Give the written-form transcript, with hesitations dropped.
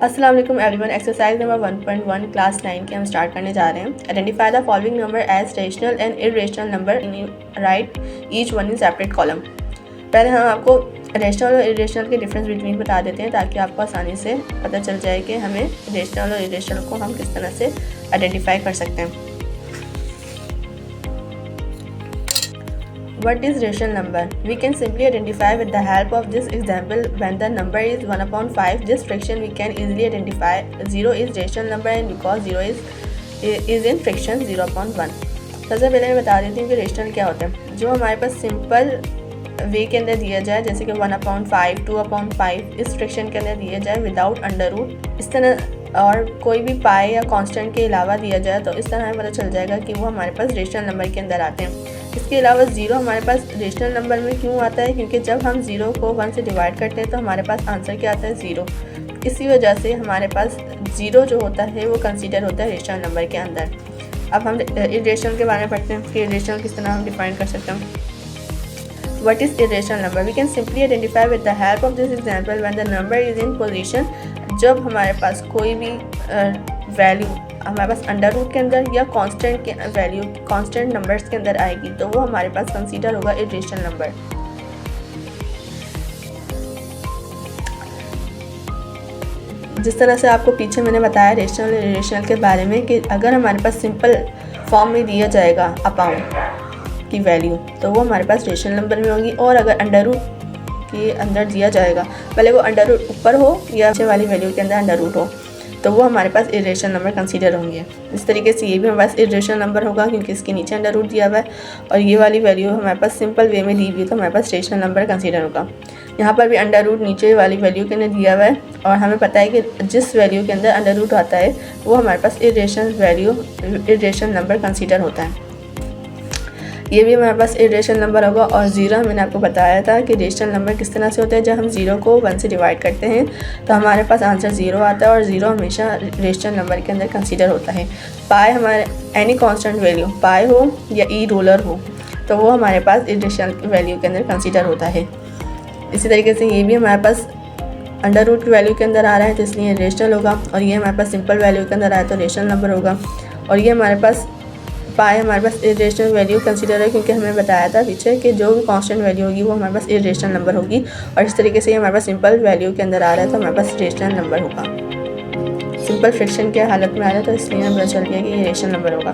अस्सलाम वालेकुम everyone. Exercise number 1.1 class 9 के हम स्टार्ट करने जा रहे हैं। Identify the following number as rational and irrational number in write each one in separate column. पहले हम आपको रेशनल और इरेशनल के डिफरेंस बिटवीन बता देते हैं ताकि आपको आसानी से पता चल जाए कि हमें रेशनल और इरेशनल को हम किस तरह से आइडेंटिफाई कर सकते हैं। What is rational number? We can simply identify with the help of this example. When the number is 1/5, this fraction we can easily identify 0 is rational number and because 0 is in fraction 0/1. सबसे पहले मैं बता देती हूँ कि rational क्या होता है। जो हमारे पास सिंपल वे के अंदर दिया जाए, जैसे कि 1/5, 2/5 इस फ्रैक्शन के अंदर दिया जाए विदाउट अंडर रूट, इस तरह, और कोई भी पाई या कांस्टेंट के अलावा दिया जाए तो इस तरह हमें पता चल जाएगा कि वो हमारे पास रेशनल नंबर के अंदर आते हैं। इसके अलावा ज़ीरो हमारे पास रेशनल नंबर में क्यों आता है? क्योंकि जब हम ज़ीरो को 1 से डिवाइड करते हैं तो हमारे पास आंसर क्या आता है? ज़ीरो। इसी वजह से हमारे पास ज़ीरो जो होता है वो कंसीडर होता है रेशनल नंबर के अंदर। अब हम इरेशनल के बारे में पढ़ते हैं कि इरेशनल किस तरह हम डिफाइन कर सकते हैं। What is irrational number? We can simply identify with the help of this example when the number is in position। जब हमारे पास कोई भी वैल्यू हमारे पास अंडर रूट के अंदर या कांस्टेंट के वैल्यू कांस्टेंट नंबर्स के अंदर आएगी तो वो हमारे पास कंसीडर होगा इरेशनल नंबर। जिस तरह से आपको पीछे मैंने बताया रेशनल और इरेशनल के बारे में कि अगर हमारे पास सिंपल फॉर्म में दिया जाएगा अपाउंट की वैल्यू तो वो हमारे पास रेशनल नंबर में होगी, और अगर अंडर रूट के अंदर दिया जाएगा, भले वो अंडर रूट ऊपर हो या नीचे वाली वैल्यू के अंदर अंडर रूट हो, तो वो हमारे पास इरेशनल नंबर कंसीडर होंगे। इस तरीके से ये भी हमारे पास इरेशनल नंबर होगा क्योंकि इसके नीचे अंडर रूट दिया हुआ है और ये वाली वैल्यू हमारे पास सिंपल वे में दी हुई है तो हमारे पास रेशनल नंबर कंसीडर होगा। यहाँ पर भी अंडर रूट नीचे वाली वैल्यू के अंदर दिया हुआ है और हमें पता है कि जिस वैल्यू के अंदर अंडर रूट आता है वो हमारे पास इरेशनल नंबर कंसीडर होता है। ये भी हमारे पास इरेशनल नंबर होगा। और ज़ीरो मैंने आपको बताया था कि रेशनल नंबर किस तरह से होता है। जब हम ज़ीरो को 1 से डिवाइड करते हैं तो हमारे पास आंसर ज़ीरो आता है और ज़ीरो हमेशा रेशनल नंबर के अंदर कंसीडर होता है। पाई हमारे एनी कांस्टेंट वैल्यू पाई हो या ई रोलर हो तो वो हमारे पास इरेशनल वैल्यू के अंदर कंसीडर होता है। इसी तरीके से ये भी हमारे पास अंडर रूट की वैल्यू के अंदर आ रहा है तो इसलिए रेशनल होगा, और ये हमारे पास सिंपल वैल्यू के अंदर आया तो रेशनल नंबर होगा। और ये हमारे पास पाई हमारे पास इरेशनल वैल्यू कंसीडर है क्योंकि हमें बताया था पीछे कि जो भी कांस्टेंट वैल्यू होगी वो हमारे पास इरेशनल नंबर होगी, और इस तरीके से ये हमारे पास सिंपल वैल्यू के अंदर आ रहा है तो हमारे पास रेशनल नंबर होगा। सिंपल फ्रैक्शन के हालत में आ रहा है तो इसलिए हमें पता चल गया कि ये रेशनल नंबर होगा।